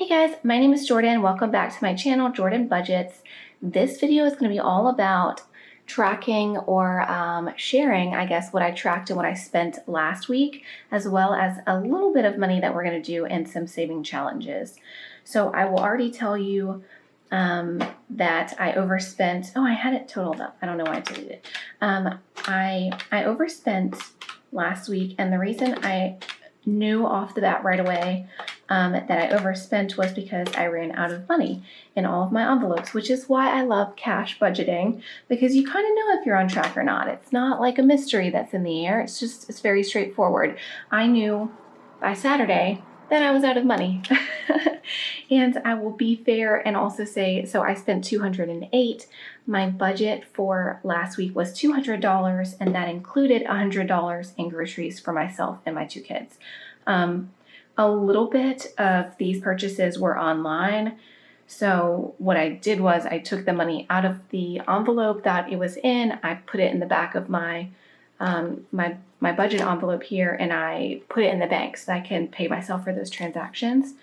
Hey guys, my name is Jordan. Welcome back to my channel, Jordan Budgets. This video is going to be all about tracking or sharing, I guess, what I tracked and what I spent last week, as well as a little bit of money that we're going to do and some saving challenges. So I will already tell you that I overspent. Oh, I had it totaled up. I don't know why I deleted it. I overspent last week, and the reason I knew off the bat right away that I overspent was because I ran out of money in all of my envelopes, which is why I love cash budgeting, because you kind of know if you're on track or not. It's not like a mystery that's in the air. It's very straightforward. I knew by Saturday that I was out of money. And I will be fair and also say, so I spent $208. My budget for last week was $200, and that included $100 in groceries for myself and my two kids. A little bit of these purchases were online. So what I did was I took the money out of the envelope that it was in. I put it in the back of my my budget envelope here, and I put it in the bank so I can pay myself for those transactions.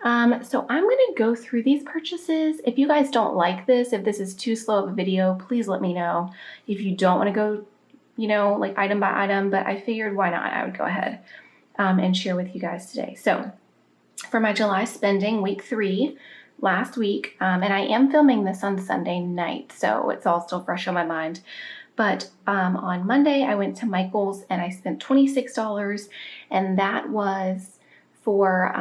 So I'm going to go through these purchases. If you guys don't like this, if this is too slow of a video, please let me know. If you don't want to go, like item by item, but I figured why not? I would go ahead and share with you guys today. So for my July spending, week 3, last week, and I am filming this on Sunday night, so it's all still fresh on my mind. But on Monday, I went to Michael's and I spent $26, and that was for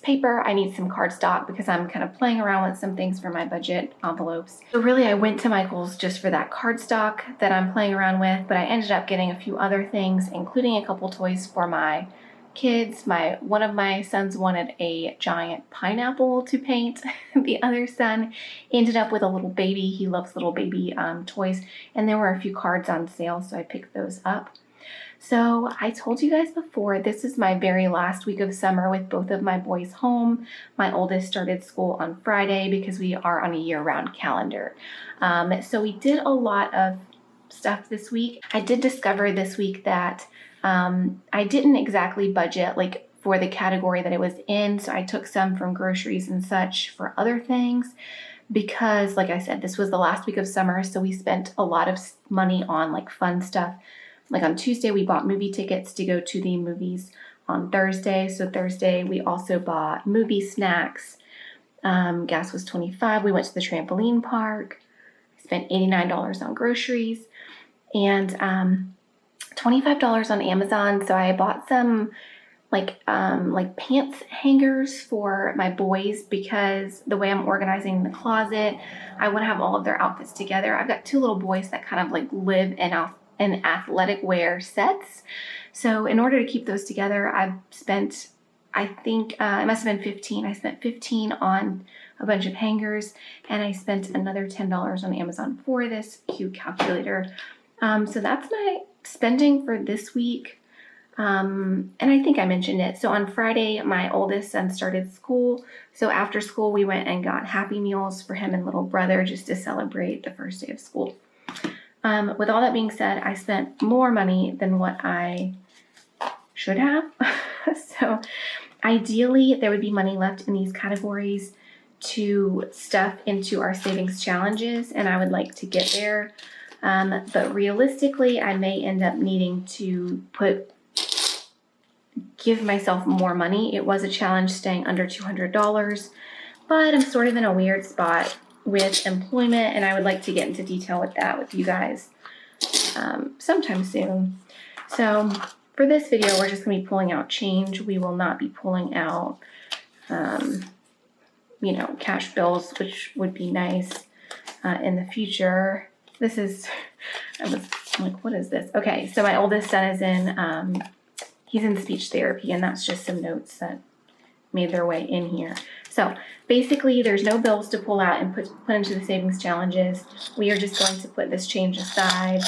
paper. I need some cardstock because I'm kind of playing around with some things for my budget envelopes. So really, I went to Michael's just for that cardstock that I'm playing around with, but I ended up getting a few other things, including a couple toys for my kids. One of my sons wanted a giant pineapple to paint. The other son ended up with a little baby. He loves little baby toys, and there were a few cards on sale, so I picked those up. So I told you guys before, this is my very last week of summer with both of my boys home. My oldest started school on Friday because we are on a year-round calendar. So we did a lot of stuff this week. I did discover this week that I didn't exactly budget like for the category that it was in. So I took some from groceries and such for other things because, like I said, this was the last week of summer. So we spent a lot of money on like fun stuff. Like on Tuesday, we bought movie tickets to go to the movies on Thursday. So Thursday, we also bought movie snacks. Gas was $25. We went to the trampoline park. I spent $89 on groceries and $25 on Amazon. So I bought some like pants hangers for my boys because the way I'm organizing the closet, I want to have all of their outfits together. I've got 2 little boys that kind of like live in athletic wear sets. So in order to keep those together, I've spent, I think it must have been 15. I spent 15 on a bunch of hangers, and I spent another $10 on Amazon for this cute calculator. So that's my spending for this week. And I think I mentioned it. So on Friday, my oldest son started school. So after school, we went and got Happy Meals for him and little brother just to celebrate the first day of school. With all that being said, I spent more money than what I should have. So ideally, there would be money left in these categories to stuff into our savings challenges, and I would like to get there. But realistically, I may end up needing to give myself more money. It was a challenge staying under $200, but I'm sort of in a weird spot with employment, and I would like to get into detail with that with you guys sometime soon. So for this video, we're just going to be pulling out change. We will not be pulling out, cash bills, which would be nice in the future. I was like, what is this? Okay, so my oldest son is he's in speech therapy, and that's just some notes that made their way in here. So basically, there's no bills to pull out and put into the savings challenges. We are just going to put this change aside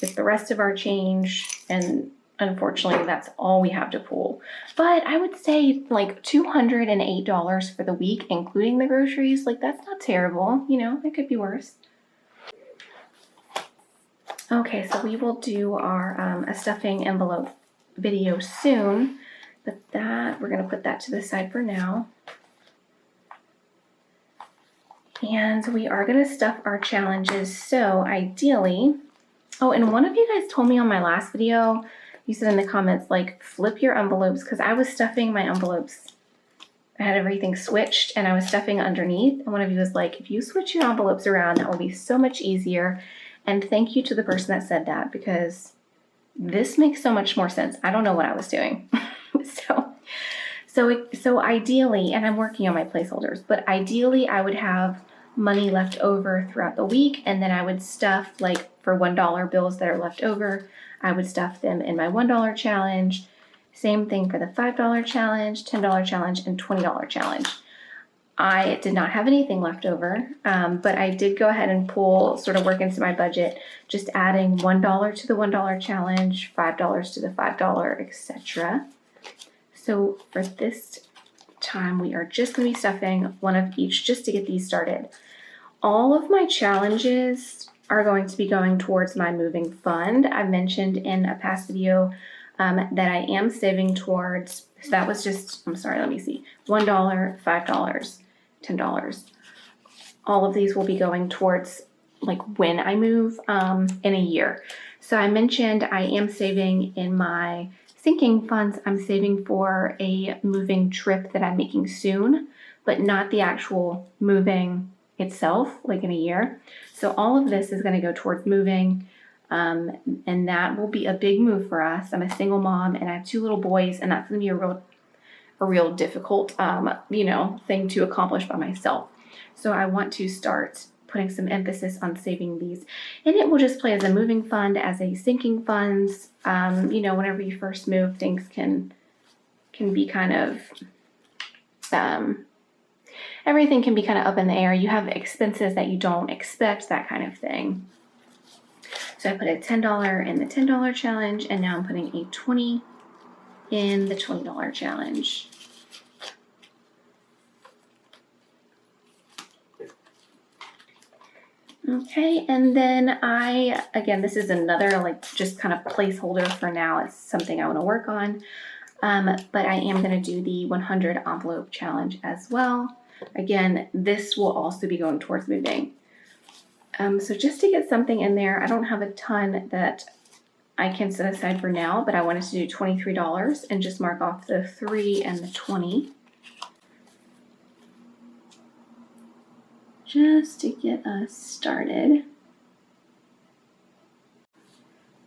with the rest of our change, and unfortunately, that's all we have to pull. But I would say like $208 for the week, including the groceries. Like, that's not terrible. It could be worse. Okay, so we will do our a stuffing envelope video soon. But we're going to put that to the side for now. And we are going to stuff our challenges. So ideally, oh, and one of you guys told me on my last video, you said in the comments, like, flip your envelopes, because I was stuffing my envelopes. I had everything switched and I was stuffing underneath. And one of you was like, if you switch your envelopes around, that will be so much easier. And thank you to the person that said that, because this makes so much more sense. I don't know what I was doing. So ideally, and I'm working on my placeholders, but ideally I would have money left over throughout the week, and then I would stuff, like for $1 bills that are left over, I would stuff them in my $1 challenge. Same thing for the $5 challenge, $10 challenge, and $20 challenge. I did not have anything left over, but I did go ahead and sort of work into my budget, just adding $1 to the $1 challenge, $5 to the $5, etc. So for this time, we are just going to be stuffing one of each just to get these started. All of my challenges are going to be going towards my moving fund. I mentioned in a past video that I am saving towards, so that was just, I'm sorry, let me see, $1, $5, $10. All of these will be going towards like when I move in a year. So I mentioned I am saving in my sinking funds. I'm saving for a moving trip that I'm making soon, but not the actual moving itself, like in a year. So all of this is going to go towards moving, and that will be a big move for us. I'm a single mom and I have 2 little boys, and that's going to be a real difficult, thing to accomplish by myself. So I want to start putting some emphasis on saving these, and it will just play as a moving fund, as a sinking funds. Whenever you first move, things can be kind of, everything can be kind of up in the air. You have expenses that you don't expect, that kind of thing. So I put a $10 in the $10 challenge, and now I'm putting a $20 in the $20 challenge. Okay, and then again, this is another like just kind of placeholder for now. It's something I want to work on, but I am going to do the 100 envelope challenge as well. Again, this will also be going towards moving. So just to get something in there, I don't have a ton that I can set aside for now, but I wanted to do $23 and just mark off the 3 and the 20. Just to get us started.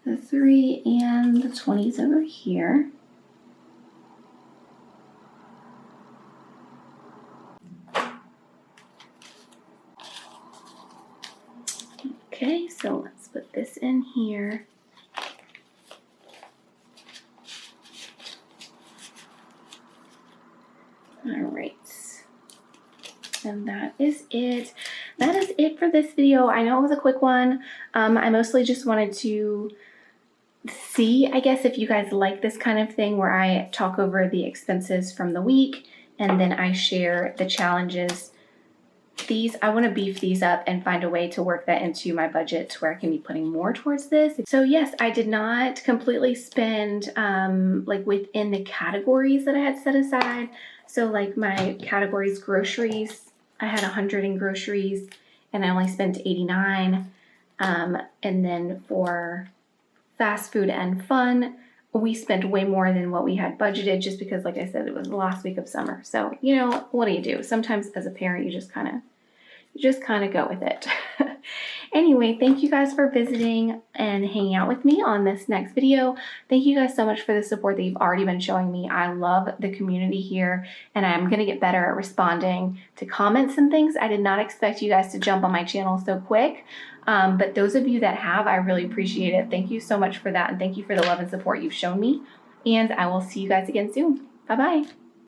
The 3 and the 20's over here. Okay, so let's put this in here. All right. And that is it. That is it for this video. I know it was a quick one. I mostly just wanted to see, I guess, if you guys like this kind of thing where I talk over the expenses from the week and then I share the challenges. I want to beef these up and find a way to work that into my budget to where I can be putting more towards this. So yes, I did not completely spend like within the categories that I had set aside. So like my categories, groceries, I had 100 in groceries and I only spent 89. And then for fast food and fun, we spent way more than what we had budgeted just because, like I said, it was the last week of summer. So, what do you do? Sometimes as a parent, you just kind of go with it. Anyway, thank you guys for visiting and hanging out with me on this next video. Thank you guys so much for the support that you've already been showing me. I love the community here, and I'm going to get better at responding to comments and things. I did not expect you guys to jump on my channel so quick, but those of you that have, I really appreciate it. Thank you so much for that, and thank you for the love and support you've shown me, and I will see you guys again soon. Bye-bye.